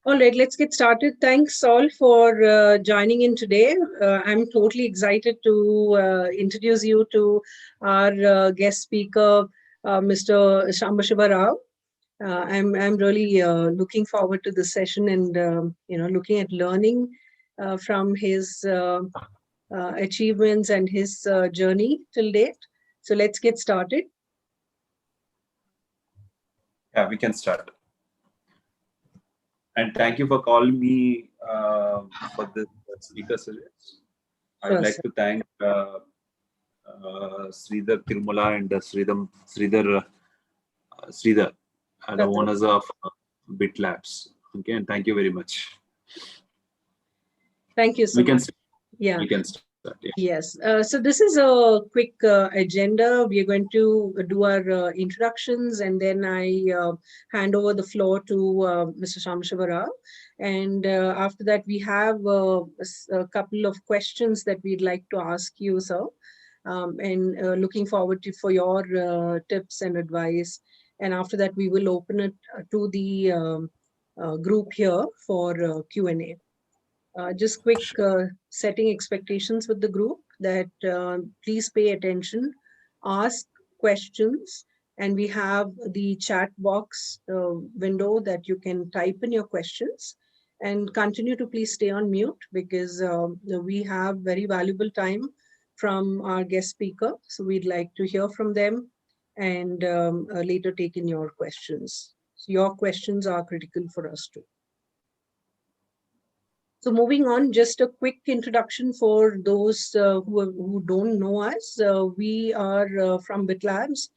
All right, let's get started. Thanks all for joining in today. I'm totally excited to introduce you to our guest speaker, Mr. Sambasiva Rao. I'm really looking forward to this session and looking at learning from his achievements and his journey till date. So let's get started. Yeah, we can start. And thank you for calling me for this speaker series. I'd like to thank Sridhar Tirumala and Sridhar, the owners of bitLabs. Okay, and thank you very much. Thank you so much. Yeah. We can start. Yeah. Yes. So this is a quick agenda. We are going to do our introductions, and then I hand over the floor to Mr. Sambasiva Rao. And after that, we have a couple of questions that we'd like to ask you, sir. And looking forward for your tips and advice. And after that, we will open it to the group here for Q&A. Just quick setting expectations with the group that please pay attention, ask questions, and we have the chat box window that you can type in your questions, and continue to please stay on mute because we have very valuable time from our guest speaker. So we'd like to hear from them and later take in your questions. So your questions are critical for us too. So moving on, just a quick introduction for those who don't know us. We are from bitLabs.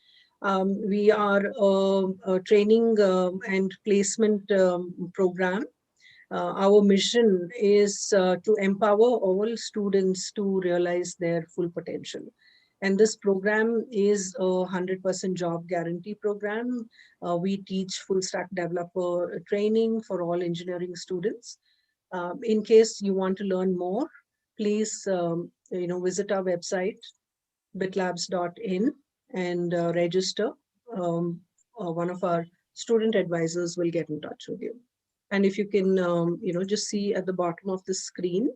We are a training and placement program. Our mission is to empower all students to realize their full potential. And this program is a 100% job guarantee program. We teach full stack developer training for all engineering students. In case you want to learn more, please visit our website bitlabs.in and register. One of our student advisors will get in touch with you. And if you can, just see at the bottom of the screen,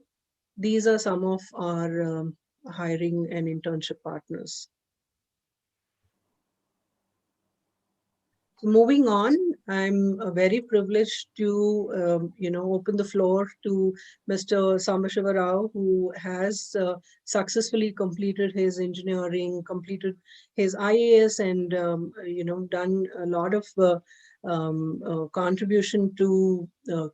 these are some of our hiring and internship partners. Moving on, I'm very privileged to, open the floor to Mr. Sambasiva Rao, who has successfully completed his engineering, completed his IAS, and, done a lot of contribution to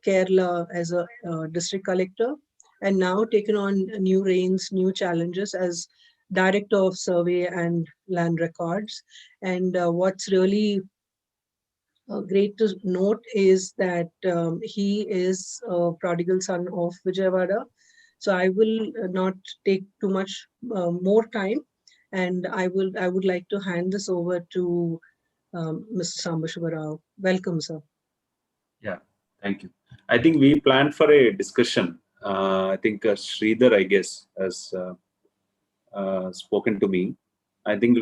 Kerala as a district collector, and now taken on new reins, new challenges as Director of Survey and Land Records. And what's really great to note is that he is a prodigal son of Vijayawada. So I will not take too much more time, and I would like to hand this over to Mr. Sambasiva Rao. Welcome, sir. Yeah, thank you. I think we planned for a discussion. I think Sridhar, I guess, has spoken to me. I think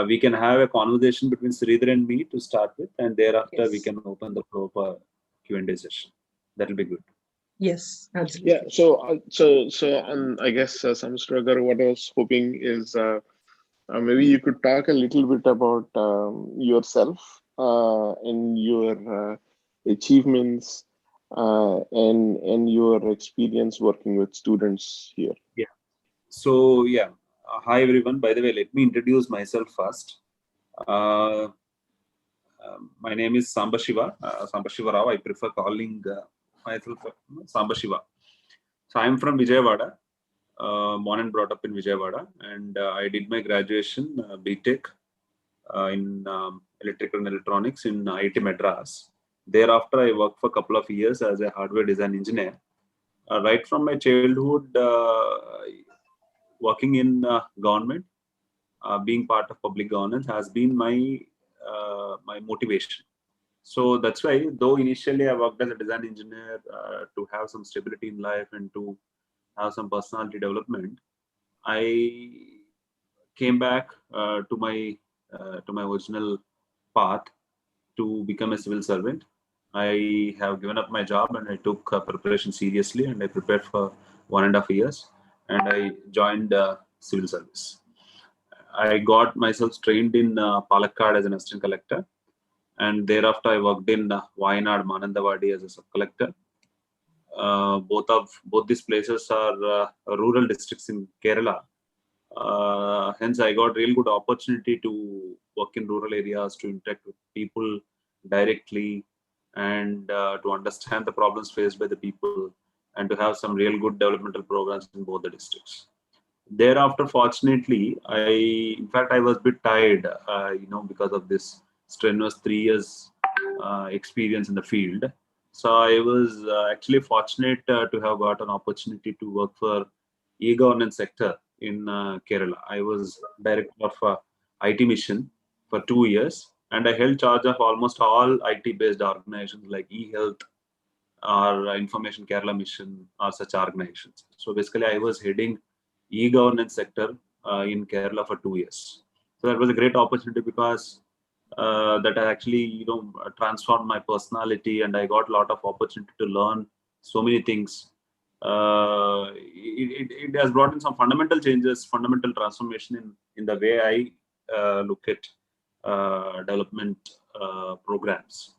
we can have a conversation between Sridhar and me to start with, and thereafter we can open the floor for Q&A session. That will be good. Yes, absolutely. Yeah. So I guess Samsragar, what I was hoping is maybe you could talk a little bit about yourself and your achievements and your experience working with students here. Yeah. So yeah. Hi everyone. By the way, let me introduce myself first. My name is Sambasiva Rao. I prefer calling myself Sambasiva. So I'm from Vijayawada, born and brought up in Vijayawada, and I did my graduation BTech in electrical and electronics in IIT Madras. Thereafter, I worked for a couple of years as a hardware design engineer. Right from my childhood, working in government, being part of public governance has been my motivation. So that's why, though initially I worked as a design engineer to have some stability in life and to have some personality development, I came back to my original path to become a civil servant. I have given up my job and I took preparation seriously, and I prepared for 1.5 years, and I joined civil service. I got myself trained in Palakkad as an assistant collector, and thereafter I worked in Wayanad, Manandawadi as a sub collector. Both these places are rural districts in Kerala. Hence, I got real good opportunity to work in rural areas, to interact with people directly, and to understand the problems faced by the people, and to have some real good developmental programs in both the districts. Thereafter, fortunately, in fact, I was a bit tired, because of this strenuous 3 years experience in the field. So I was actually fortunate to have got an opportunity to work for e-governance sector in Kerala. I was director of IT mission for 2 years, and I held charge of almost all IT-based organizations like eHealth or Information Kerala Mission or such organizations. So basically, I was heading e-governance sector in Kerala for 2 years. So that was a great opportunity because that actually transformed my personality, and I got a lot of opportunity to learn so many things. It has brought in some fundamental changes, fundamental transformation in the way I look at development programs.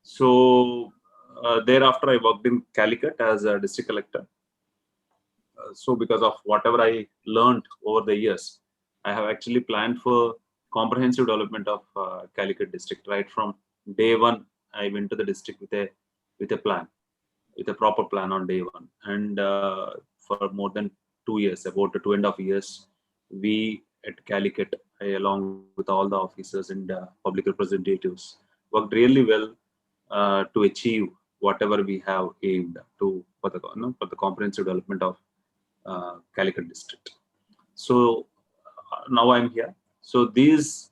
So thereafter, I worked in Calicut as a district collector. So because of whatever I learned over the years, I have actually planned for comprehensive development of Calicut district. Right from day one, I went to the district with a plan, with a proper plan on day one. And for more than 2 years, about 2.5 years, we at Calicut, along with all the officers and public representatives, worked really well to achieve whatever we have aimed to for the comprehensive development of Calicut district. So now I'm here. So these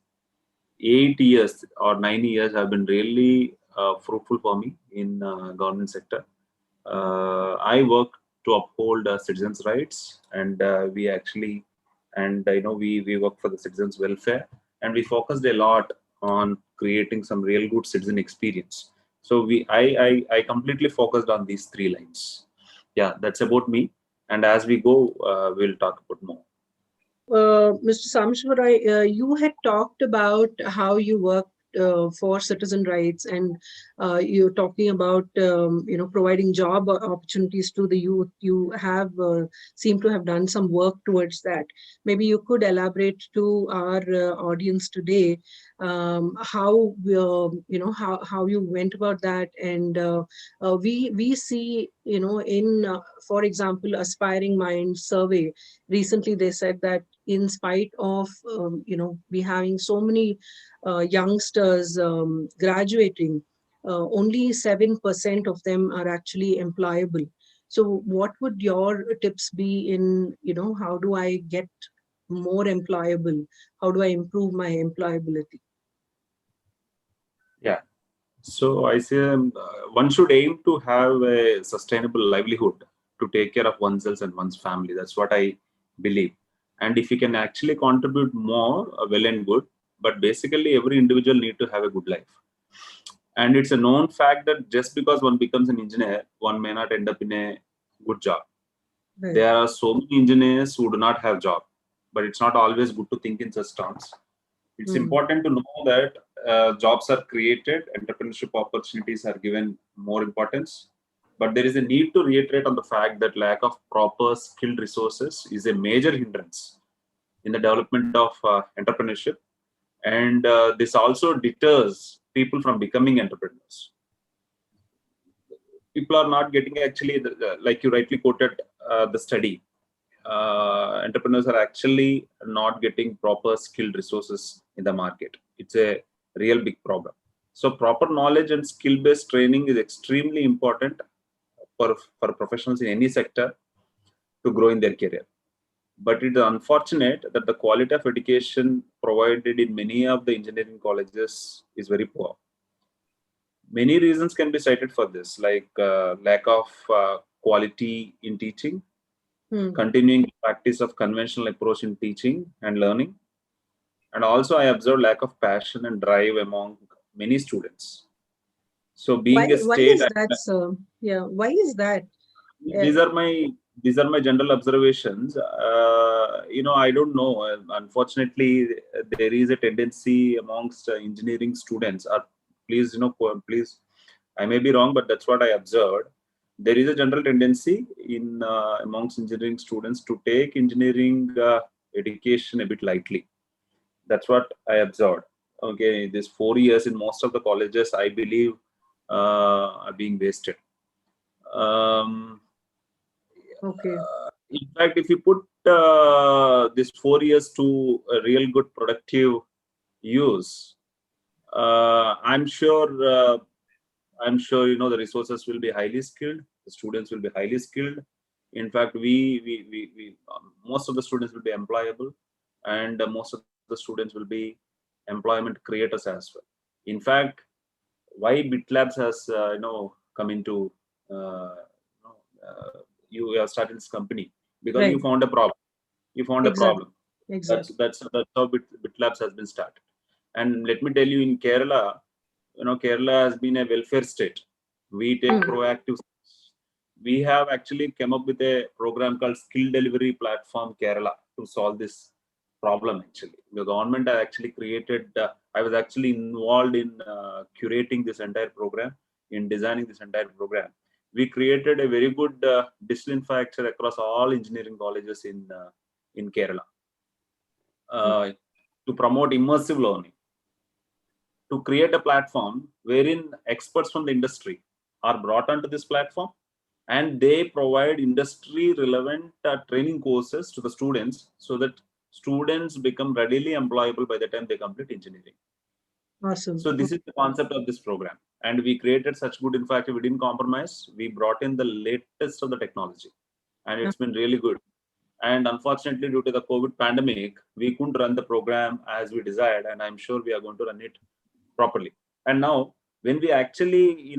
8 years or 9 years have been really fruitful for me in government sector. I work to uphold citizens' rights, and we work for the citizens' welfare, and we focused a lot on creating some real good citizen experience. So I completely focused on these 3 lines. Yeah, that's about me. And as we go, we'll talk about more. Mr. Sambasiva Rao, you had talked about how you work for citizen rights, and you're talking about providing job opportunities to the youth. You have seem to have done some work towards that. Maybe you could elaborate to our audience today how how you went about that, and we see in for example, Aspiring Minds survey recently they said that in spite of we having so many youngsters graduating, only 7% of them are actually employable. So what would your tips be in how do I get more employable? How do I improve my employability? Yeah. So I say one should aim to have a sustainable livelihood to take care of oneself and one's family. That's what I believe. And if you can actually contribute more, well and good. But basically, every individual need to have a good life. And it's a known fact that just because one becomes an engineer, one may not end up in a good job. Right. There are so many engineers who do not have job, but it's not always good to think in such terms. It's important to know that jobs are created, entrepreneurship opportunities are given more importance, but there is a need to reiterate on the fact that lack of proper skilled resources is a major hindrance in the development of entrepreneurship, and this also deters people from becoming entrepreneurs. People are not getting actually, like you rightly quoted the study, entrepreneurs are actually not getting proper skilled resources in the market. It's a real big problem. So proper knowledge and skill-based training is extremely important for professionals in any sector to grow in their career. But it is unfortunate that the quality of education provided in many of the engineering colleges is very poor. Many reasons can be cited for this, like lack of quality in teaching, continuing the practice of conventional approach in teaching and learning. And also I observed lack of passion and drive among many students. So being a Why state, is that, sir? Yeah, why is that? these are my general observations. I don't know. Unfortunately, there is a tendency amongst engineering students. Please, please, I may be wrong, but that's what I observed. There is a general tendency in amongst engineering students to take engineering education a bit lightly. That's what I observed. Okay, this 4 years in most of the colleges, I believe, are being wasted. Okay. In fact, if you put this 4 years to a real good productive use, I'm sure the resources will be highly skilled. The students will be highly skilled. In fact, most of the students will be employable, and most of the students will be employment creators as well. In fact, why bitLabs has come into you have started this company because you Right. found a problem. You found a Exactly. problem. Exactly. That's how bitLabs has been started. And let me tell you, in Kerala, Kerala has been a welfare state. We take proactive. We have actually come up with a program called Skill Delivery Platform Kerala to solve this problem. Actually, the government has actually created. I was actually involved in curating this entire program, in designing this entire program. We created a very good digital infrastructure across all engineering colleges in Kerala to promote immersive learning, to create a platform wherein experts from the industry are brought onto this platform, and they provide industry relevant training courses to the students so that students become readily employable by the time they complete engineering. Awesome. So this is the concept of this program, and we created such good. In fact, we didn't compromise. We brought in the latest of the technology, and it's been really good. And unfortunately, due to the COVID pandemic, we couldn't run the program as we desired, and I'm sure we are going to run it properly. And now, when we actually,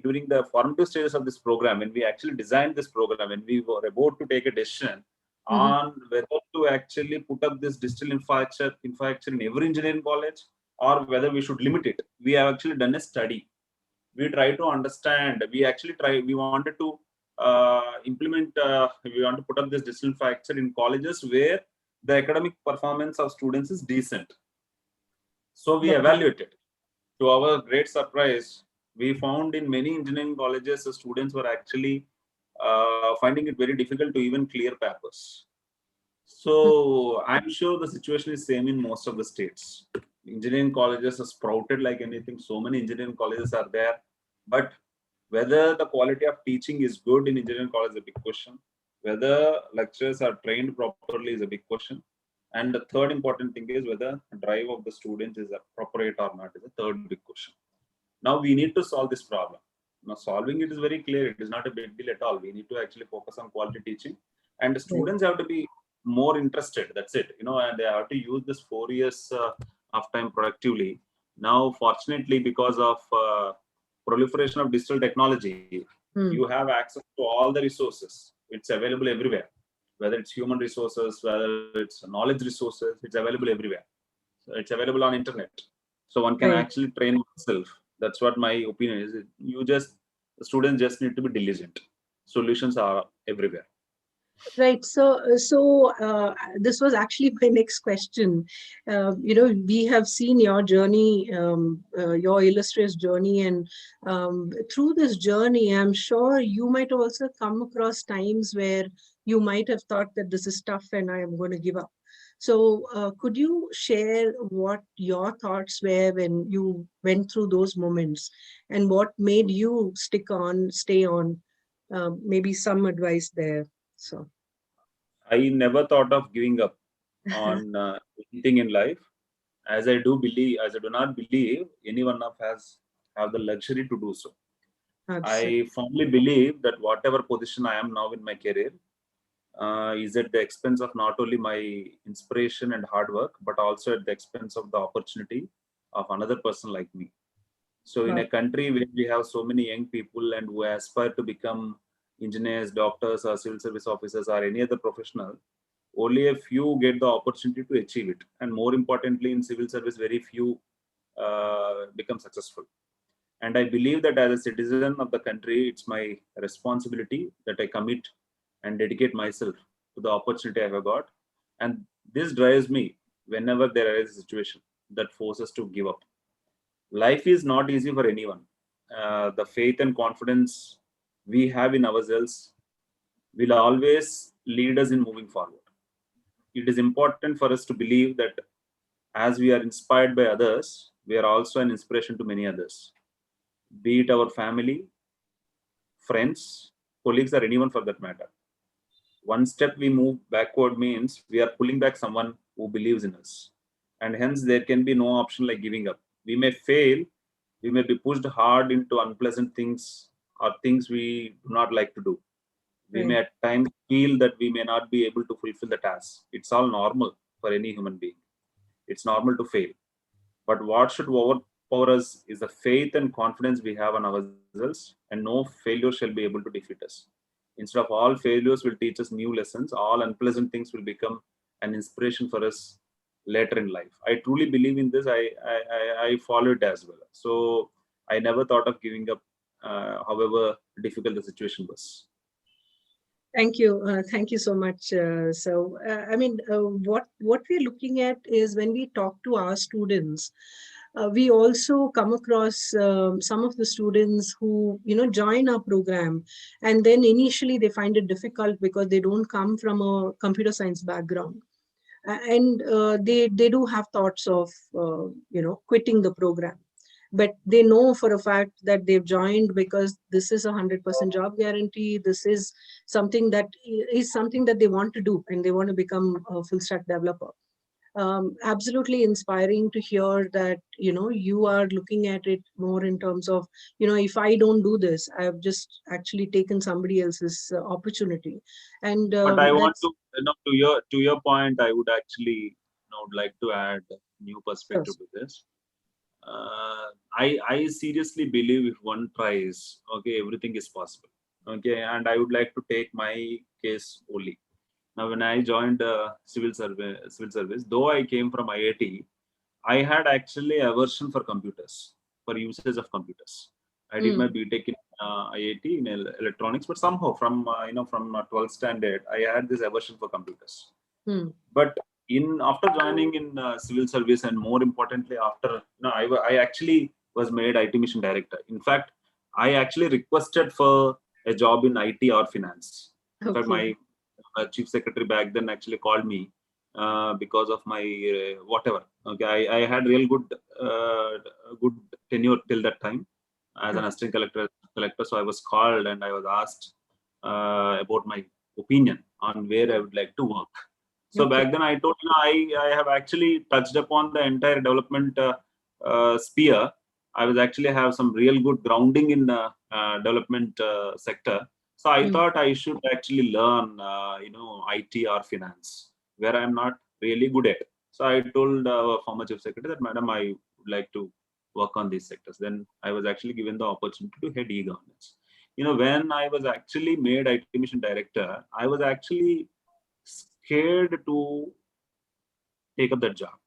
during the formative stages of this program, when we actually designed this program, when we were about to take a decision on whether to actually put up this digital infrastructure in every engineering college, or whether we should limit it, we have actually done a study. We try to understand. We wanted to implement. We want to put up this digital infrastructure in colleges where the academic performance of students is decent. So we evaluated. To our great surprise, we found in many engineering colleges, the students were actually finding it very difficult to even clear papers. So I'm sure the situation is same in most of the states. Engineering colleges are sprouted like anything. So many engineering colleges are there, but whether the quality of teaching is good in engineering college is a big question. Whether lecturers are trained properly is a big question. And the third important thing is whether the drive of the students is appropriate or not is a third big question. Now we need to solve this problem. Now solving it is very clear. It is not a big deal at all. We need to actually focus on quality teaching, and the students have to be more interested. That's it. And they have to use this 4 years of time productively. Now, fortunately, because of proliferation of digital technology, you have access to all the resources. It's available everywhere. Whether it's human resources, whether it's knowledge resources, it's available everywhere. So it's available on internet. So one can actually train oneself. That's what my opinion is. The students just need to be diligent. Solutions are everywhere. Right. So this was actually my next question. We have seen your journey, your illustrious journey, and through this journey, I'm sure you might also come across times where you might have thought that this is tough and I am going to give up. So could you share what your thoughts were when you went through those moments, and what made you stick on, stay on? Maybe some advice there. So. I never thought of giving up on anything in life, as I do not believe anyone of us have the luxury to do so. Absolutely. I firmly believe that whatever position I am now in my career is at the expense of not only my inspiration and hard work, but also at the expense of the opportunity of another person like me. So in a country where we have so many young people and who aspire to become engineers, doctors, or civil service officers, or any other professional, only a few get the opportunity to achieve it. And more importantly, in civil service, very few become successful. And I believe that as a citizen of the country, it's my responsibility that I commit and dedicate myself to the opportunity I have got. And this drives me whenever there is a situation that forces to give up. Life is not easy for anyone. The faith and confidence we have in ourselves will always lead us in moving forward. It is important for us to believe that as we are inspired by others, we are also an inspiration to many others, be it our family, friends, colleagues, or anyone for that matter. One step we move backward means we are pulling back someone who believes in us. And hence, there can be no option like giving up. We may fail, we may be pushed hard into unpleasant things or things we do not like to do. We may at times feel that we may not be able to fulfill the task. It's all normal for any human being. It's normal to fail. But what should overpower us is the faith and confidence we have on ourselves, and no failure shall be able to defeat us. Instead of all failures will teach us new lessons, all unpleasant things will become an inspiration for us later in life. I truly believe in this. I follow it as well. So I never thought of giving up, however difficult the situation was. Thank you. Thank you so much. What we're looking at is when we talk to our students, we also come across some of the students who, join our program, and then initially they find it difficult because they don't come from a computer science background. And they do have thoughts of, quitting the program. But they know for a fact that they've joined because this is 100% job guarantee. This is something that they want to do, and they want to become a full stack developer. Absolutely inspiring to hear that, you are looking at it more in terms of, if I don't do this, I've just actually taken somebody else's opportunity. And But I want to, to your point, I would actually, would like to add new perspective to this. I seriously believe if one tries, okay, everything is possible. Okay, and I would like to take my case only. Now, when I joined civil service, though I came from IIT, I had actually aversion for computers, for usage of computers. I did my BTech in IIT in electronics, but somehow from 12th standard, I had this aversion for computers. But after joining in civil service, and more importantly, after I actually was made IT mission director. In fact, I actually requested for a job in IT or finance. In fact, my chief secretary back then actually called me because of my whatever. Okay, I had real good tenure till that time as an assistant collector. So I was called and I was asked about my opinion on where I would like to work. So back then I told I have actually touched upon the entire development sphere. I was actually have some real good grounding in development sector. So I thought I should actually learn, IT or finance, where I'm not really good at. So I told our former chief secretary that, Madam, I would like to work on these sectors. Then I was actually given the opportunity to head e-governance. When I was actually made IT mission director, I was actually scared to take up that job.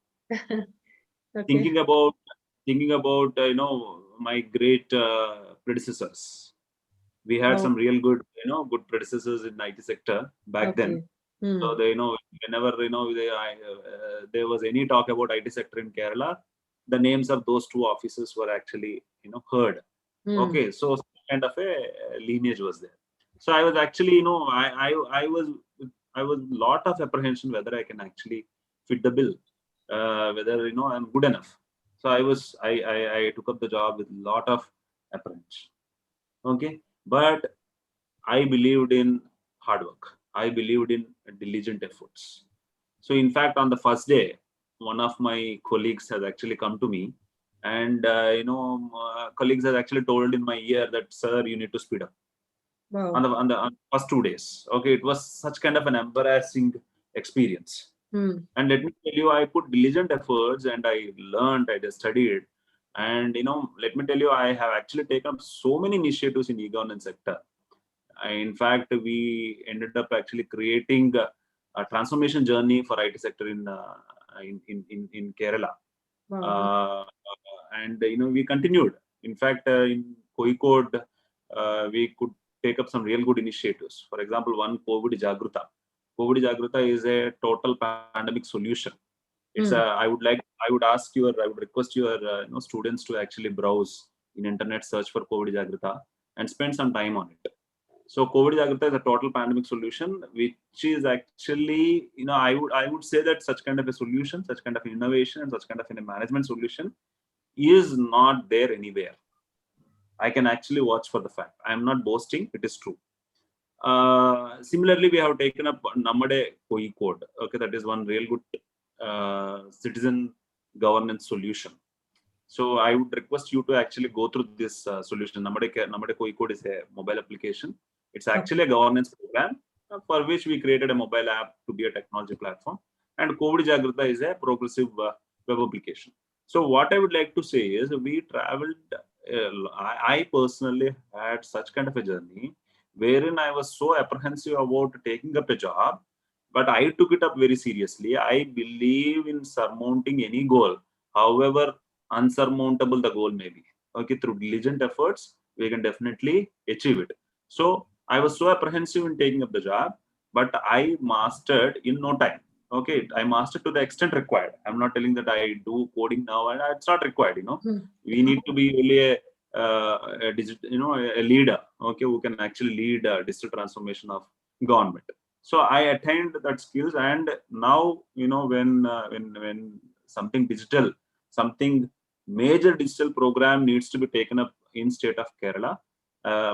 Thinking about my great predecessors. We had some real good good predecessors in IT sector back then. So they whenever there was any talk about IT sector in Kerala, the names of those two officers were actually heard. Okay, so kind of a lineage was there. So I was actually I was lot of apprehension whether I can actually fit the bill, whether I'm good enough. So I took up the job with a lot of apprehension. Okay, but I believed in hard work. I believed in diligent efforts. So in fact, on the first day, one of my colleagues has actually come to me, and colleagues has actually told in my ear that, sir, you need to speed up. Wow. On the first 2 days. Okay, it was such kind of an embarrassing experience. And let me tell you, I put diligent efforts and I learned, I studied. And let me tell you, I have actually taken up so many initiatives in e-governance sector. In fact, we ended up actually creating a transformation journey for IT sector in Kerala. Wow. And we continued. In fact, in Kozikode, we could take up some real good initiatives. For example, one COVID Jagruta. COVID Jagruta is a total pandemic solution. It's I would request your students to actually browse in internet, search for COVID Jagruta and spend some time on it. So COVID Jagrata is a total pandemic solution, which is actually, I would say that such kind of a solution, such kind of innovation, and such kind of a management solution is not there anywhere. I can actually watch for the fact. I am not boasting; it is true. Similarly, we have taken up Namade Kozikode. Okay, that is one real good citizen governance solution. So I would request you to actually go through this solution. Namade Kozikode is a mobile application. It's actually a governance program for which we created a mobile app to be a technology platform. And COVID Jagrata is a progressive web application. So what I would like to say is we traveled, I personally had such kind of a journey wherein I was so apprehensive about taking up a job, but I took it up very seriously. I believe in surmounting any goal, however unsurmountable the goal may be. Okay, through diligent efforts, we can definitely achieve it. So I was so apprehensive in taking up the job, but I mastered in no time. Okay, I mastered to the extent required. I'm not telling that I do coding now, and it's not required. We need to be really a leader. Okay, who can actually lead digital transformation of government. So I attained that skills, and now when something digital, something major digital program needs to be taken up in state of Kerala.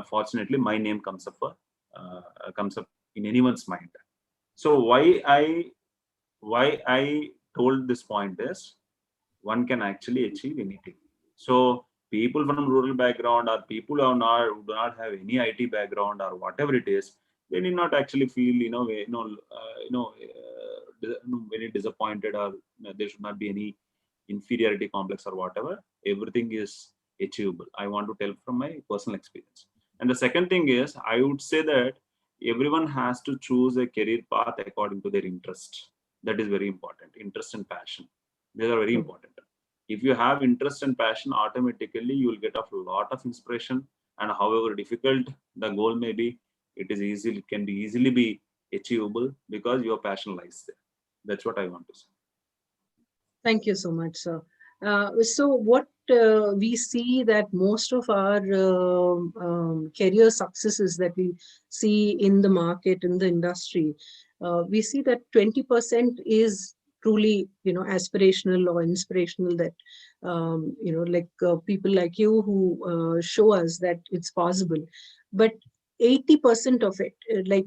Fortunately, my name comes up in anyone's mind. So why I told this point is one can actually achieve anything. So people from rural background or people who do not have any IT background or whatever it is, they need not actually feel very disappointed, or there should not be any inferiority complex or whatever. Everything is achievable. I want to tell from my personal experience. And the second thing is, I would say that everyone has to choose a career path according to their interest. That is very important. Interest and passion. These are very important. If you have interest and passion, automatically you will get a lot of inspiration. And however difficult the goal may be, it can be easily be achievable because your passion lies there. That's what I want to say. Thank you so much, sir. So what we see that most of our career successes that we see in the market, in the industry, we see that 20% is truly, aspirational or inspirational, that, like people like you who show us that it's possible. But 80% of it, like,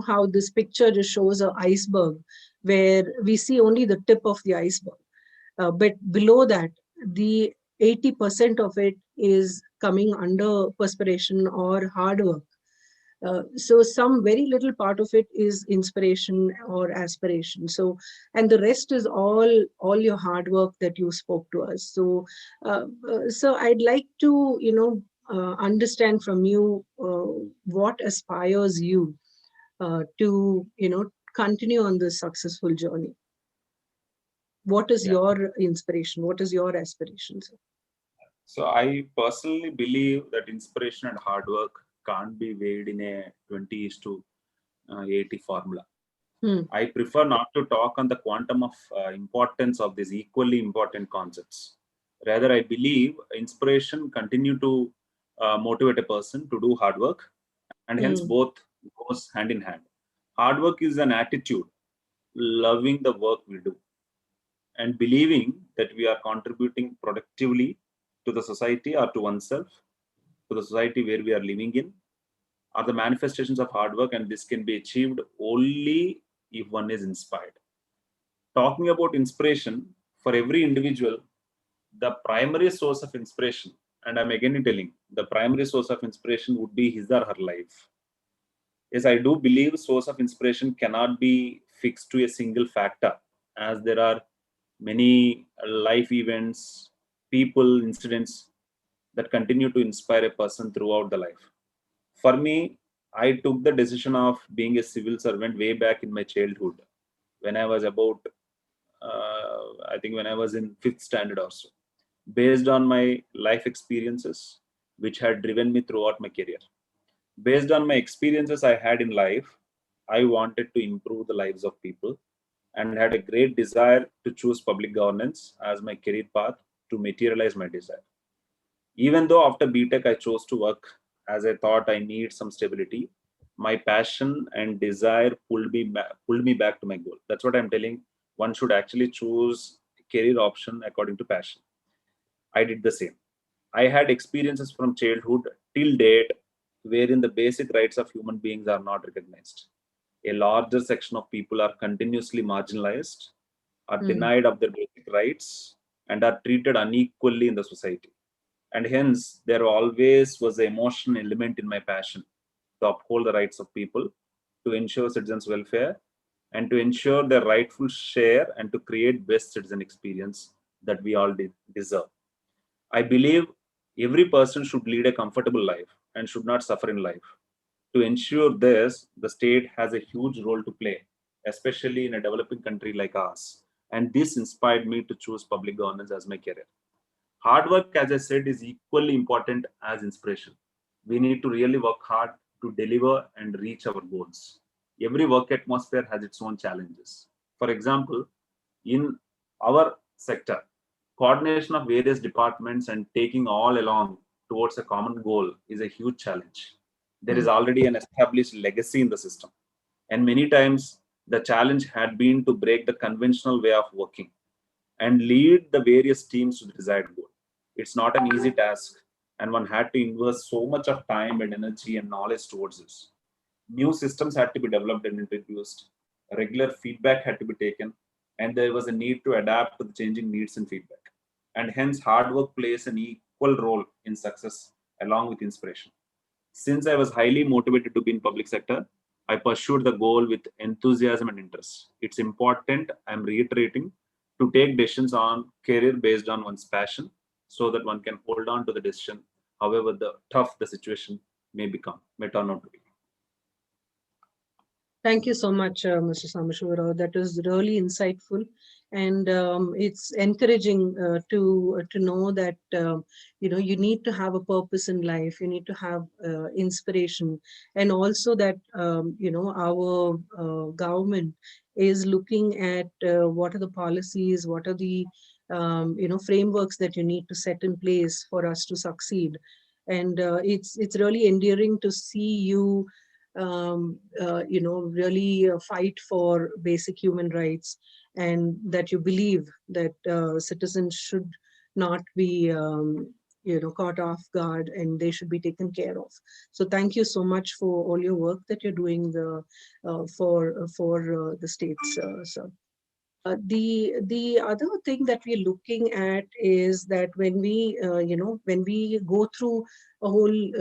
how this picture just shows an iceberg where we see only the tip of the iceberg. But below that, the 80% of it is coming under perspiration or hard work. So some very little part of it is inspiration or aspiration. So, and the rest is all your hard work that you spoke to us. So I'd like to, understand from you what aspires you to, continue on this successful journey. What is your inspiration? What is your aspiration, sir? So I personally believe that inspiration and hard work can't be weighed in a 20:80 formula. I prefer not to talk on the quantum of importance of these equally important concepts. Rather, I believe inspiration continue to motivate a person to do hard work, and hence both goes hand in hand. Hard work is an attitude, loving the work we do, and believing that we are contributing productively to the society or to oneself, to the society where we are living in, are the manifestations of hard work, and this can be achieved only if one is inspired. Talking about inspiration, for every individual, the primary source of inspiration, and I'm again telling, the primary source of inspiration would be his or her life. Yes, I do believe source of inspiration cannot be fixed to a single factor, as there are many life events, people, incidents that continue to inspire a person throughout the life. For me, I took the decision of being a civil servant way back in my childhood, when I was about, I think when I was in 5th standard or so, based on my life experiences, which had driven me throughout my career. Based on my experiences I had in life, I wanted to improve the lives of people and had a great desire to choose public governance as my career path to materialize my desire. Even though after BTech I chose to work as I thought I need some stability, my passion and desire pulled me back to my goal. That's what I'm telling. One should actually choose a career option according to passion. I did the same. I had experiences from childhood till date wherein the basic rights of human beings are not recognized. A larger section of people are continuously marginalized, are denied of their basic rights, and are treated unequally in the society. And hence, there always was an emotional element in my passion to uphold the rights of people, to ensure citizens' welfare, and to ensure their rightful share and to create best citizen experience that we all deserve. I believe every person should lead a comfortable life and should not suffer in life. To ensure this, the state has a huge role to play, especially in a developing country like ours. And this inspired me to choose public governance as my career. Hard work, as I said, is equally important as inspiration. We need to really work hard to deliver and reach our goals. Every work atmosphere has its own challenges. For example, in our sector, coordination of various departments and taking all along towards a common goal is a huge challenge. There is already an established legacy in the system. And many times, the challenge had been to break the conventional way of working and lead the various teams to the desired goal. It's not an easy task, and one had to invest so much of time and energy and knowledge towards this. New systems had to be developed and introduced, regular feedback had to be taken, and there was a need to adapt to the changing needs and feedback. And hence, hard work plays an equal role in success along with inspiration. Since I was highly motivated to be in public sector, I pursued the goal with enthusiasm and interest. It's important, I'm reiterating, to take decisions on career based on one's passion so that one can hold on to the decision, however tough the situation may turn out to be. Thank you so much, Mr. Sambasiva Rao. That was really insightful, and it's encouraging to know that you need to have a purpose in life. You need to have inspiration, and also that our government is looking at what are the policies, what are the frameworks that you need to set in place for us to succeed. And it's really endearing to see you really fight for basic human rights, and that you believe that citizens should not be caught off guard, and they should be taken care of. So thank you so much for all your work that you're doing for the states, sir. The other thing that we're looking at is that when we go through a whole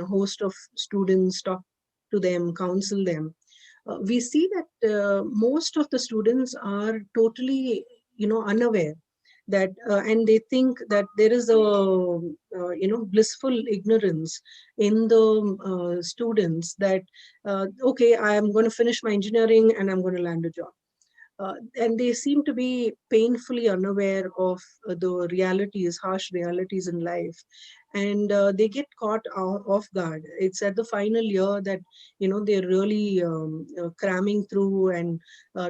host of students, talk to them, counsel them, we see that most of the students are totally unaware that and they think that there is a blissful ignorance in the students that okay, I am going to finish my engineering and I'm going to land a job. And they seem to be painfully unaware of the realities, harsh realities in life, and they get caught off guard. It's at the final year that they're really cramming through and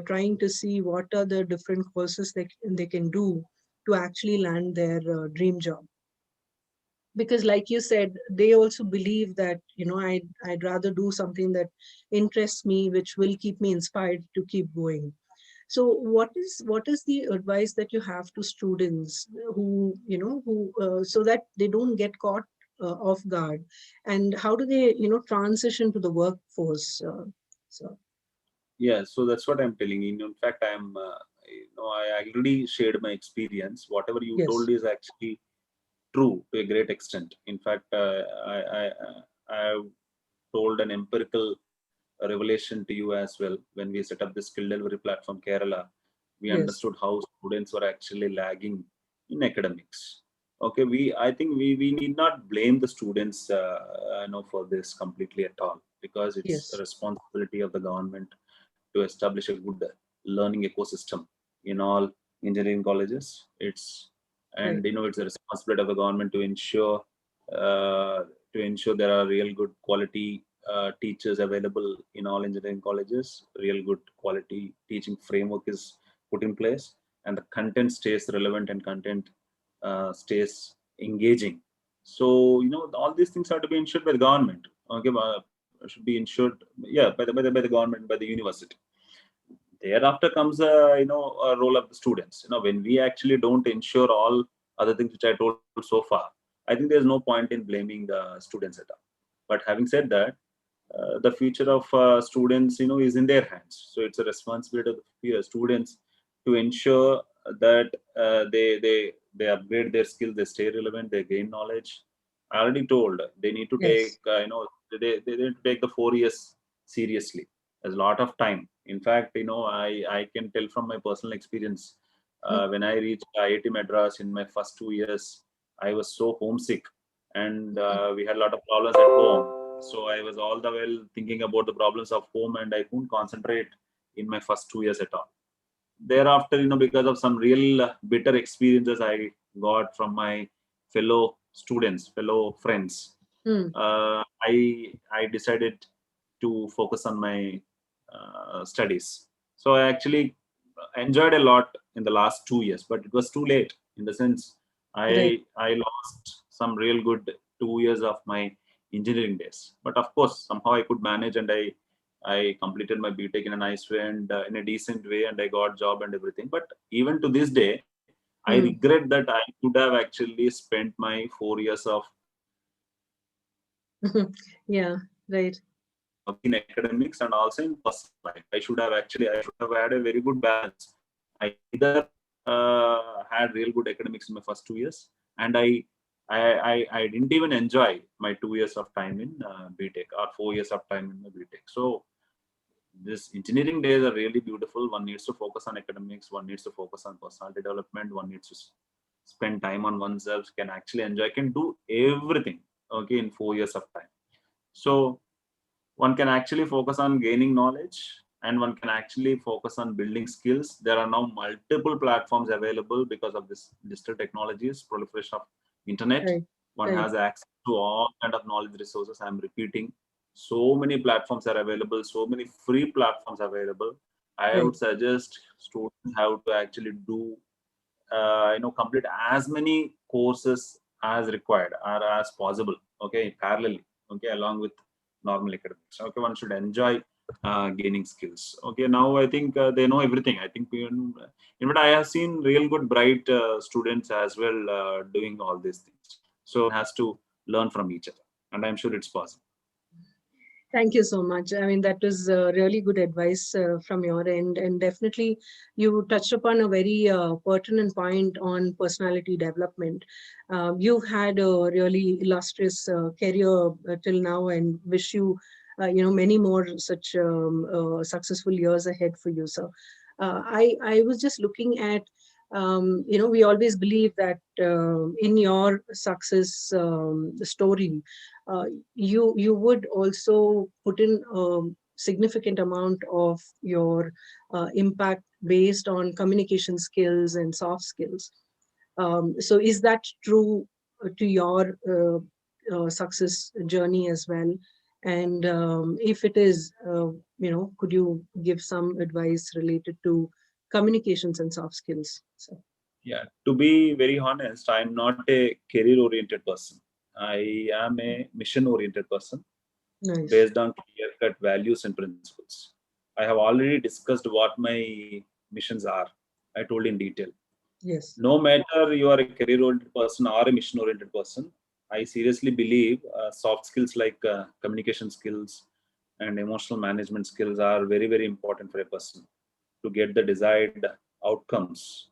trying to see what are the different courses they can do to actually land their dream job. Because like you said, they also believe that I'd rather do something that interests me, which will keep me inspired to keep going. So what is the advice that you have to students who so that they don't get caught off guard, and how do they transition to the workforce? So Yeah, so that's what I'm telling you. In fact, I already shared my experience. Whatever you yes, told is actually true to a great extent. In fact, I have told an empirical revelation to you as well. When we set up the skill delivery platform Kerala, we yes, understood how students were actually lagging in academics. Okay, I think we need not blame the students for this completely at all. because it's a Yes. responsibility of the government to establish a good learning ecosystem in all engineering colleges. Right. It's a responsibility of the government uh, to ensure there are real good quality teachers available in all engineering colleges. Real good quality teaching framework is put in place, and the content stays relevant and content stays engaging. So all these things have to be ensured by the government. Okay, should be ensured, yeah, by the government, by the university. Thereafter comes a role of the students. When we actually don't ensure all other things which I told so far, I think there's no point in blaming the students at all. But having said that, the future of students is in their hands. So it's a responsibility of the students to ensure that they upgrade their skills, they stay relevant, they gain knowledge. I already told they need to take Yes. they need to take the 4 years seriously. There's a lot of time. In fact, I can tell from my personal experience. Mm. When I reached IIT Madras in my first 2 years, I was so homesick, and we had a lot of problems at home. So I was all the while thinking about the problems of home, and I couldn't concentrate in my first 2 years at all. Thereafter, because of some real bitter experiences I got from my fellow students, fellow friends, Mm. I decided to focus on my studies. So I actually enjoyed a lot in the last 2 years, but it was too late, in the sense Right. I lost some real good 2 years of my engineering days. But of course, somehow I could manage, and I completed my BTech in a nice way and in a decent way, and I got job and everything. But even to this day, I Mm. regret that I could have actually spent my 4 years of Yeah. Right. in academics and also in personal life. I should have had a very good balance. I either had real good academics in my first 2 years, and I didn't even enjoy my 2 years of time in BTech, or 4 years of time in the BTech. So this engineering days are really beautiful. One needs to focus on academics, one needs to focus on personality development, one needs to spend time on oneself, can actually enjoy, can do everything, okay, in 4 years of time. So one can actually focus on gaining knowledge, and one can actually focus on building skills. There are now multiple platforms available because of this digital technologies, proliferation of internet. Right. One Right. has access to all kind of knowledge resources. I'm repeating, so many platforms are available, so many free platforms available. I Right. would suggest students have to actually do complete as many courses as required or as possible, okay, parallelly, okay, along with normal academics. Okay, one should enjoy gaining skills. Okay, now I think they know everything. I think in fact I have seen real good bright students as well doing all these things. So one has to learn from each other, and I'm sure it's possible. Thank you so much. I mean, that was really good advice from your end. And definitely, you touched upon a very pertinent point on personality development. You've had a really illustrious career till now, and wish you, many more such successful years ahead for you. So, I was just looking at, we always believe that in your success story, you would also put in a significant amount of your impact based on communication skills and soft skills. So is that true to your success journey as well? And if it is, could you give some advice related to communications and soft skills? So, Yeah, to be very honest, I'm not a career oriented person. I am a mission oriented person nice. based on clear-cut values and principles. I have already discussed what my missions are. I told in detail. Yes. No matter you are a career-oriented person or a mission-oriented person, I seriously believe soft skills like communication skills and emotional management skills are very, very important for a person to get the desired outcomes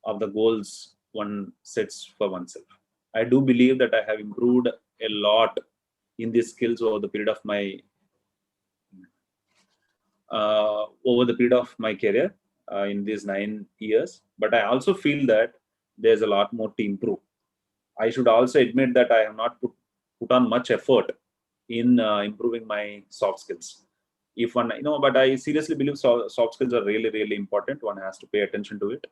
of the goals one sets for oneself. I do believe that I have improved a lot in these skills over the period of my career in these 9 years. But I also feel that there's a lot more to improve. I should also admit that I have not put on much effort in improving my soft skills. If one, but I seriously believe soft skills are really, really important. One has to pay attention to it.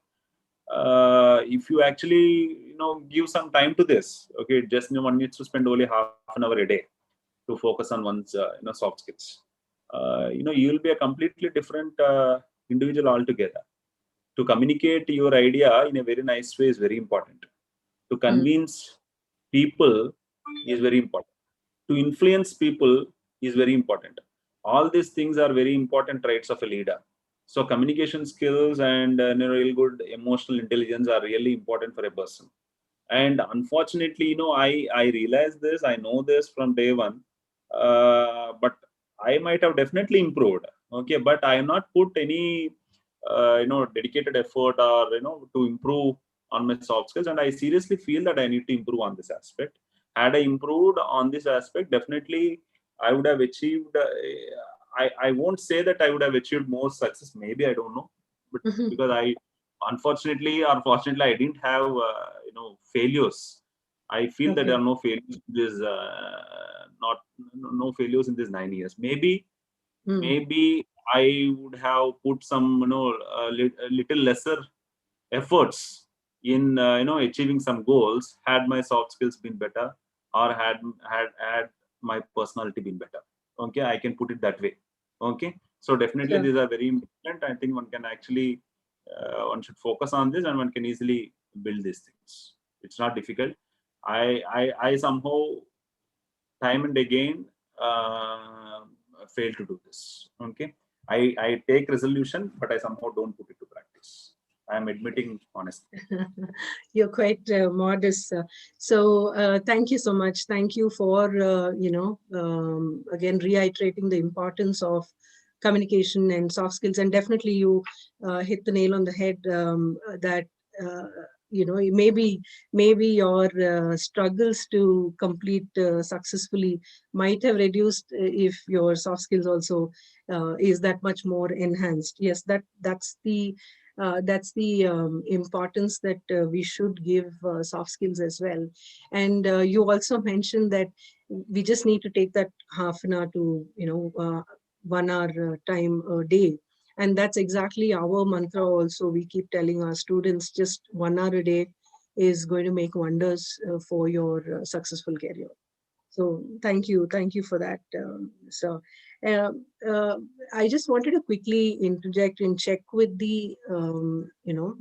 If you actually, give some time to this, okay, just, one needs to spend only half an hour a day to focus on one's, soft skills. You will be a completely different individual altogether. To communicate your idea in a very nice way is very important. To convince people is very important. To influence people is very important. All these things are very important traits of a leader. So communication skills and real good emotional intelligence are really important for a person. And unfortunately, I realize this, I know this from day one, but I might have definitely improved. Okay, but I have not put any dedicated effort or to improve on my soft skills, and I seriously feel that I need to improve on this aspect. Had I improved on this aspect, definitely I would have achieved. I won't say that I would have achieved more success. Maybe, I don't know, but because I, unfortunately or fortunately, I didn't have failures. I feel that there are no failures in this, not no failures in this 9 years. Maybe I would have put some little lesser efforts in achieving some goals had my soft skills been better, or had my personality been better. Okay, I can put it that way. Okay, so definitely these are very important. I think one can actually one should focus on this, and one can easily build these things. It's not difficult. I somehow time and again fail to do this. Okay, I take resolution, but I somehow don't put it to practice. I am admitting honestly. You're quite modest. So thank you so much. Thank you for again reiterating the importance of communication and soft skills. And definitely you hit the nail on the head that maybe your struggles to complete successfully might have reduced if your soft skills also is that much more enhanced. Yes, that's the importance that we should give soft skills as well. And you also mentioned that we just need to take that half an hour to 1 hour time a day. And that's exactly our mantra also. We keep telling our students just 1 hour a day is going to make wonders for your successful career. So thank you for that. So I just wanted to quickly interject and check with the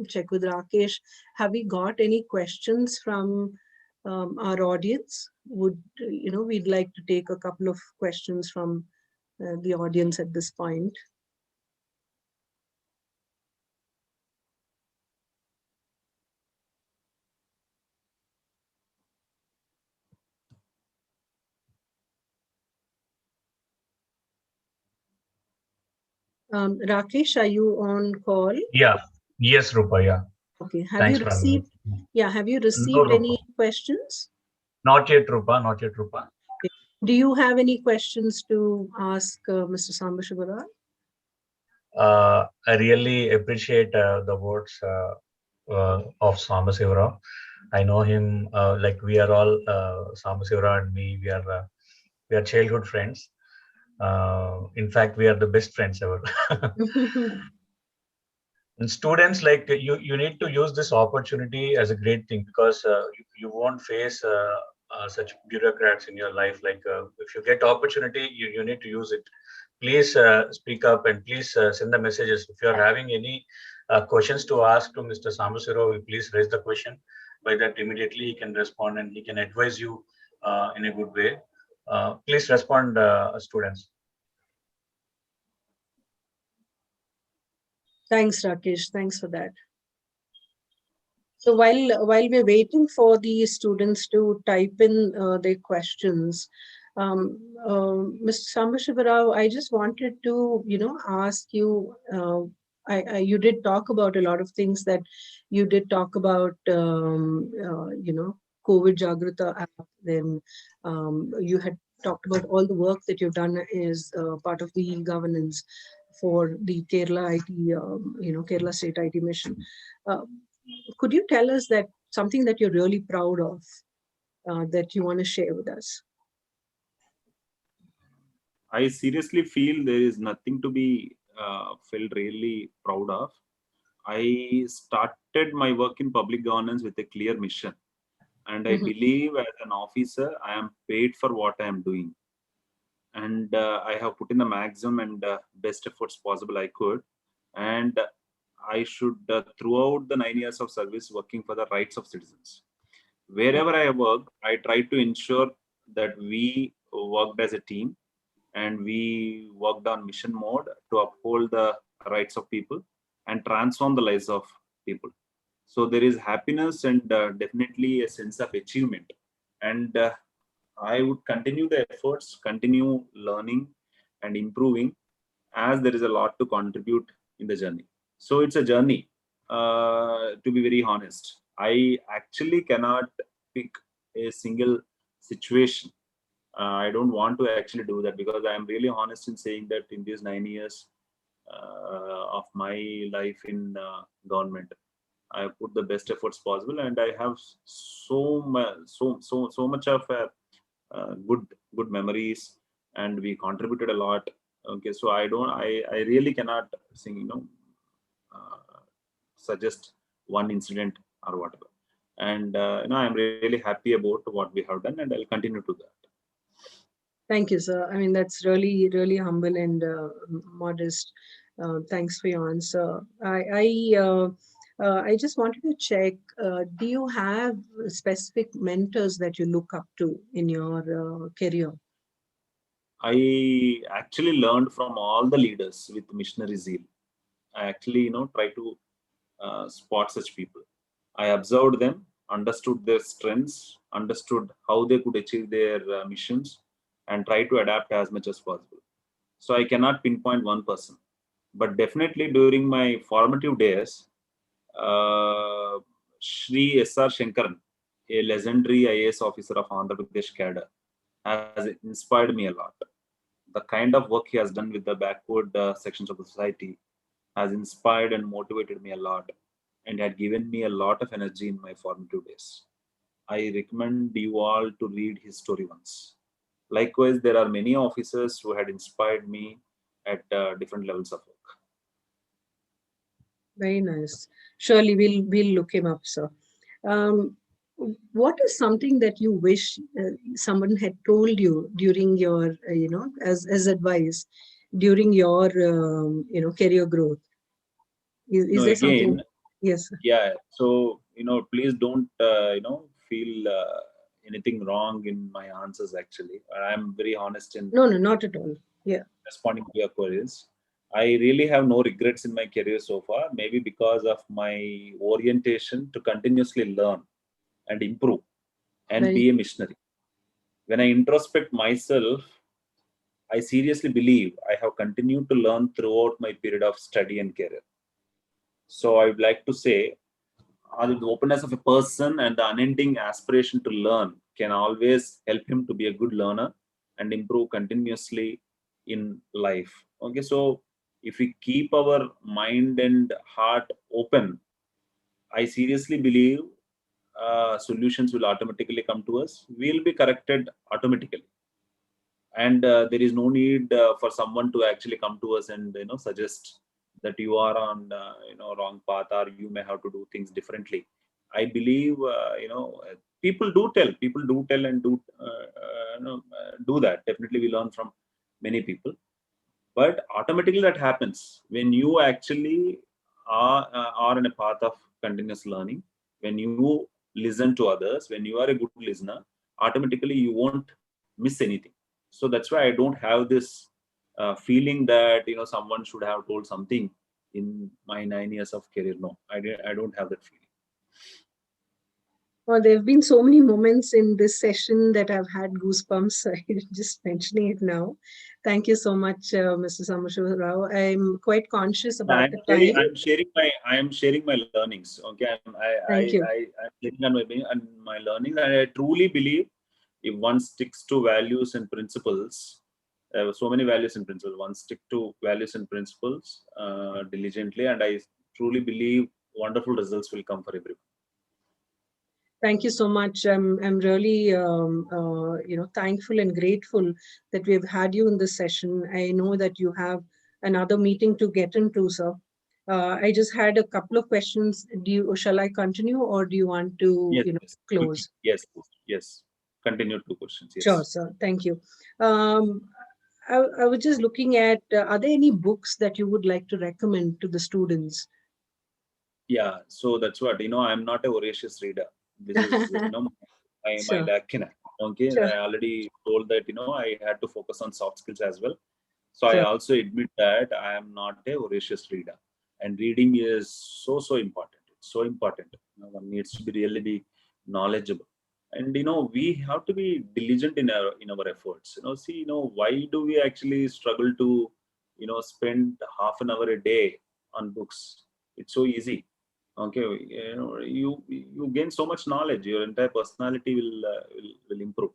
check with Rakesh. Have we got any questions from our audience? We'd like to take a couple of questions from the audience at this point. Rakesh, are you on call? Yeah. Yes, Rupa. Yeah. Okay. Have you received any questions? Not yet, Rupa. Not yet, Rupa. Okay. Do you have any questions to ask Mr. Sambasiva Rao? I really appreciate the words of Sambasiva Rao. I know him like we are all Sambasiva Rao and me. We are childhood friends. In fact, we are the best friends ever. And students, like you need to use this opportunity as a great thing, because you won't face such bureaucrats in your life. Like if you get opportunity, you need to use it. Please speak up, and please send the messages. If you are having any questions to ask to Mr. Sambasiva, please raise the question. By that, immediately he can respond and he can advise you in a good way. Please respond, students. Thanks, Rakesh. Thanks for that. So while we're waiting for the students to type in their questions, Mr. Sambasiva Rao, I just wanted to, ask you. You did talk about a lot of things that you did talk about, COVID Jagrita app. Then you had talked about all the work that you've done as part of the governance for the Kerala IT, Kerala State IT Mission. Could you tell us that something that you're really proud of that you want to share with us? I seriously feel there is nothing to be felt really proud of. I started my work in public governance with a clear mission. And I believe as an officer, I am paid for what I am doing. And I have put in the maximum and best efforts possible I could. And I should, throughout the 9 years of service, working for the rights of citizens. Wherever I work, I try to ensure that we worked as a team and we worked on mission mode to uphold the rights of people and transform the lives of people. So there is happiness and definitely a sense of achievement. And I would continue the efforts, continue learning and improving, as there is a lot to contribute in the journey. So it's a journey, to be very honest. I actually cannot pick a single situation. I don't want to actually do that, because I am really honest in saying that in these 9 years of my life in government, I have put the best efforts possible, and I have so much of good memories, and we contributed a lot. Okay, so I really cannot sing, suggest one incident or whatever. And I'm really happy about what we have done, and I'll continue to that. Thank you, sir. I mean, that's really, really humble and modest. Thanks for your answer. I just wanted to check, do you have specific mentors that you look up to in your career? I actually learned from all the leaders with missionary zeal. I actually, try to spot such people. I observed them, understood their strengths, understood how they could achieve their missions, and try to adapt as much as possible. So I cannot pinpoint one person, but definitely during my formative days, uh, Shri S.R. Shankaran, a legendary IAS officer of Andhra Pradesh cadre, has inspired me a lot. The kind of work he has done with the backward sections of the society has inspired and motivated me a lot, and had given me a lot of energy in my formative days. I recommend you all to read his story once. Likewise, there are many officers who had inspired me at different levels of work. Very nice. Surely we'll look him up, sir. What is something that you wish someone had told you during your, as advice during your, career growth? Is there something? Again, Yes. yeah. So please don't feel anything wrong in my answers. Actually, I'm very honest in No, not at all. Yeah. responding to your queries. I really have no regrets in my career so far, maybe because of my orientation to continuously learn and improve and Very be a missionary. When I introspect myself, I seriously believe I have continued to learn throughout my period of study and career. So I would like to say, the openness of a person and the unending aspiration to learn can always help him to be a good learner and improve continuously in life. Okay, so if we keep our mind and heart open, I seriously believe solutions will automatically come to us. We'll be corrected automatically, and there is no need for someone to actually come to us and suggest that you are on wrong path, or you may have to do things differently. I believe people do tell and do that. Definitely we learn from many people, but automatically that happens when you actually are in a path of continuous learning. When you listen to others, when you are a good listener, automatically you won't miss anything. So that's why I don't have this feeling that someone should have told something in my 9 years of career. No, I don't have that feeling. Well, there have been so many moments in this session that I've had goosebumps. Just mentioning it now. Thank you so much, Mr. Sambasiva Rao. I'm quite conscious about the time. I'm sharing my learnings. Okay, Thank you. I'm sharing my learnings, and I truly believe if one sticks to values and principles, there are so many values and principles. One stick to values and principles diligently, and I truly believe wonderful results will come for everyone. Thank you so much. I'm really thankful and grateful that we've had you in this session. I know that you have another meeting to get into, sir. I just had a couple of questions. Shall I continue, or do you want to Yes, yes. Quickly. close? Yes, yes. Continue 2 questions. Sure, Yes. sir. Thank you. Um, I was just looking at, are there any books that you would like to recommend to the students? Yeah. So that's what, I'm not a voracious reader. This is, my Sure, lack in. Okay. sure, I already told that, I had to focus on soft skills as well. So I sure. also admit that I am not a voracious reader, and reading is so important. It's so important. One needs to be really be knowledgeable, and we have to be diligent in our efforts. See, why do we actually struggle to spend half an hour a day on books? It's so easy. Okay, you gain so much knowledge. Your entire personality will improve.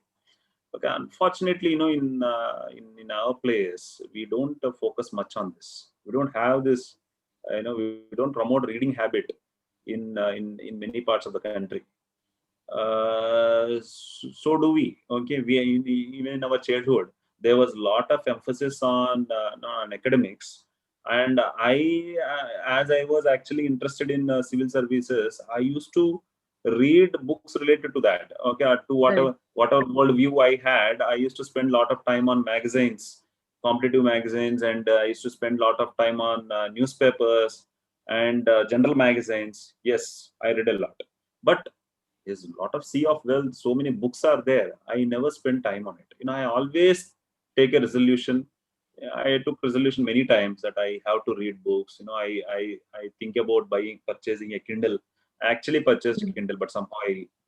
Okay, unfortunately, in our place, we don't focus much on this. We don't have this, we don't promote reading habit in many parts of the country. So do we. Okay, even in our childhood, there was a lot of emphasis on academics, and as I was actually interested in civil services, I used to read books related to that. Okay, to Right. whatever worldview I had, I used to spend a lot of time on magazines, competitive magazines, and I used to spend a lot of time on newspapers and general magazines. Yes, I read a lot, but there's a lot of sea of wealth. So many books are there. I never spend time on it. I always take a resolution. I took resolution many times that I have to read books. I think about purchasing a Kindle. I actually purchased a Kindle, but somehow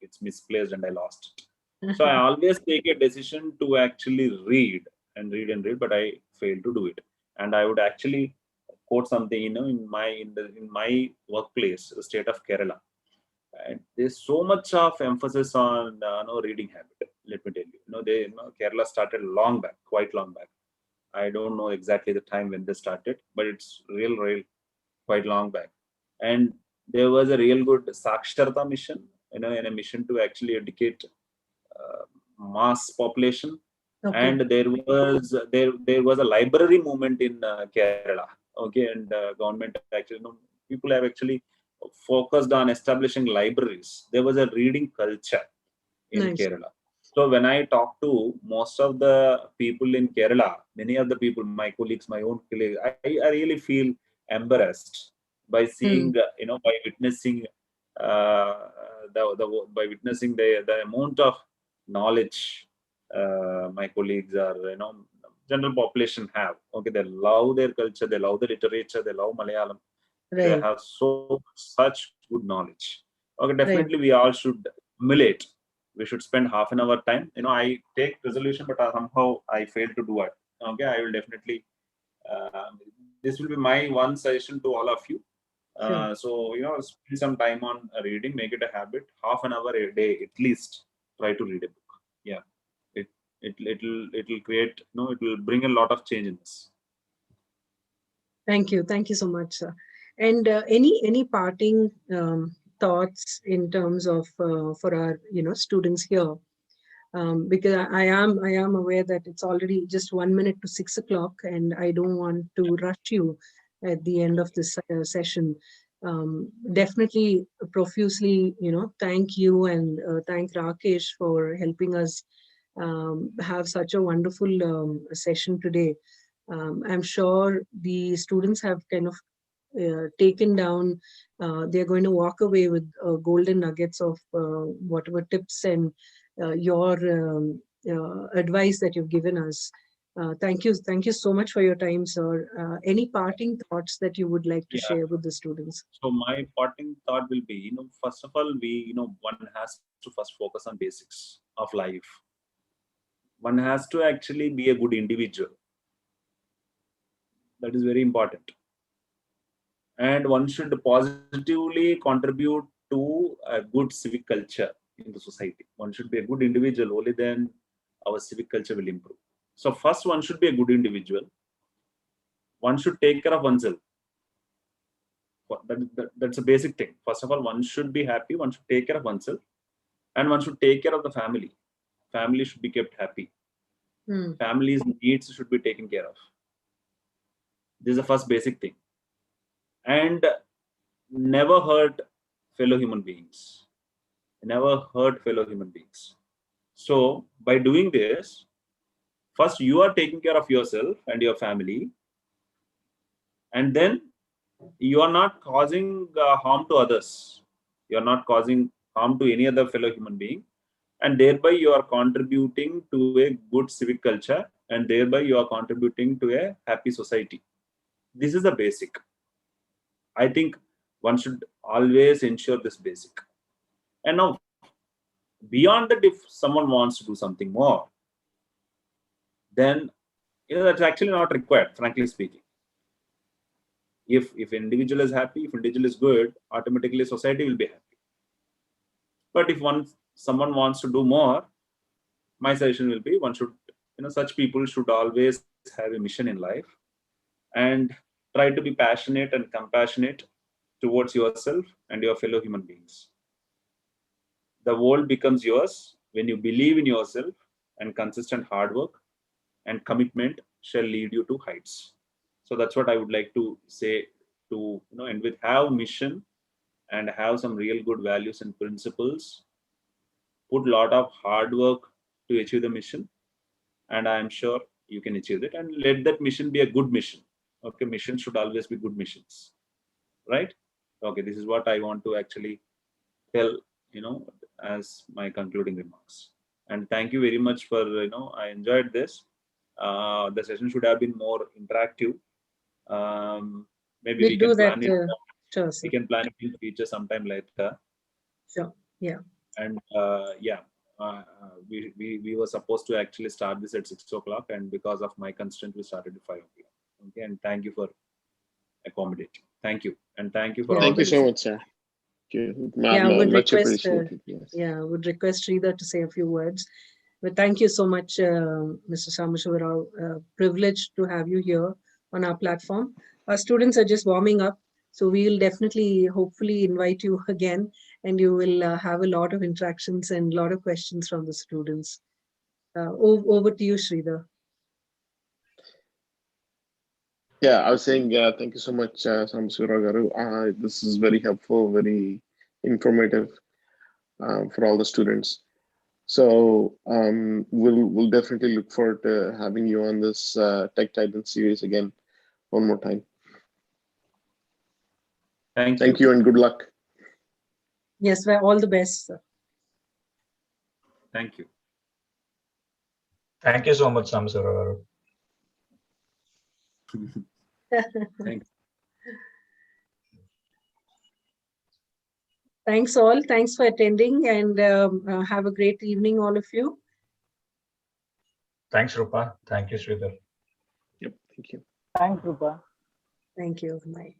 it's misplaced and I lost it. So I always take a decision to actually read and read and read, but I fail to do it. And I would actually quote something, in my workplace, the state of Kerala. And there's so much of emphasis on reading habit. Let me tell you, Kerala started long back, quite long back. I don't know exactly the time when they started, but it's real quite long back. And there was a real good Saksharta mission, and a mission to actually educate uh, mass population. Okay. And there was a library movement in Kerala. Okay, and government actually, people have actually focused on establishing libraries. There was a reading culture in Nice. Kerala. So when I talk to most of the people in Kerala, many of the people, my colleagues, my own colleagues, I really feel embarrassed by seeing, Hmm. by witnessing uh, by witnessing the amount of knowledge my colleagues are, general population have. Okay, they love their culture, they love the literature, they love Malayalam. They Right. have such good knowledge. Okay, Right. definitely we all should emulate. We should spend half an hour time. I take resolution, but somehow I fail to do it. Okay, I will definitely. This will be my one suggestion to all of you. Sure. So spend some time on reading, make it a habit. Half an hour a day at least. Try to read a book. Yeah, it it'll create. It will bring a lot of change in us. Thank you. Thank you so much, sir. And any parting thoughts in terms of for our students here? Because I am aware that it's already just 1 minute to 6 o'clock, and I don't want to rush you at the end of this session. Definitely, profusely, thank you and thank Rakesh for helping us have such a wonderful session today. I'm sure the students have kind of taken down. They're going to walk away with golden nuggets of whatever tips and your advice that you've given us. Thank you so much for your time, sir. Any parting thoughts that you would like to Yeah. share with the students? So my parting thought will be, first of all, one has to first focus on basics of life. One has to actually be a good individual. That is very important. And one should positively contribute to a good civic culture in the society. One should be a good individual, only then our civic culture will improve. So first, one should be a good individual. One should take care of oneself. That's a basic thing. First of all, one should be happy. One should take care of oneself. And one should take care of the family. Family should be kept happy. Family's needs should be taken care of. This is the first basic thing. And never hurt fellow human beings. Never hurt fellow human beings. So by doing this, first you are taking care of yourself and your family, and then you are not causing harm to others. You are not causing harm to any other fellow human being, and thereby you are contributing to a good civic culture, and thereby you are contributing to a happy society. This is the basic. I think one should always ensure this basic. And now, beyond that, if someone wants to do something more, then that's actually not required, frankly speaking. If individual is happy, if individual is good, automatically society will be happy. But if someone wants to do more, my suggestion will be one should, such people should always have a mission in life and try to be passionate and compassionate towards yourself and your fellow human beings. The world becomes yours when you believe in yourself, and consistent hard work and commitment shall lead you to heights. So that's what I would like to say, to end with: have mission and have some real good values and principles. Put a lot of hard work to achieve the mission, and I am sure you can achieve it. And let that mission be a good mission. Okay, mission should always be good missions, right? Okay, this is what I want to actually tell, as my concluding remarks. And thank you very much for, I enjoyed this. The session should have been more interactive. Maybe we can plan it. Sure, we can plan it in future sometime later. Sure. Yeah. And we were supposed to actually start this at 6 o'clock, and because of my constraint, we started at 5 o'clock. Okay, and thank you for accommodating. Thank you, and thank you for. Thank you so much, sir. Yeah, I would request. I would request Sridhar to say a few words. But thank you so much, Mr. Sambasiva Rao. Privileged to have you here on our platform. Our students are just warming up, so we will definitely, hopefully, invite you again, and you will have a lot of interactions and a lot of questions from the students. Over to you, Sridhar. Yeah, I was saying thank you so much, Sambasiva Rao. This is very helpful, very informative for all the students. So we'll definitely look forward to having you on this Tech Titan series again one more time. Thank you and good luck. Yes, well, all the best, sir. Thank you. Thank you so much, Sambasiva Rao. Thanks. Thanks all. Thanks for attending, and have a great evening, all of you. Thanks, Rupa. Thank you, Sridhar. Yep. Thank you. Thanks, Rupa. Thank you. Bye.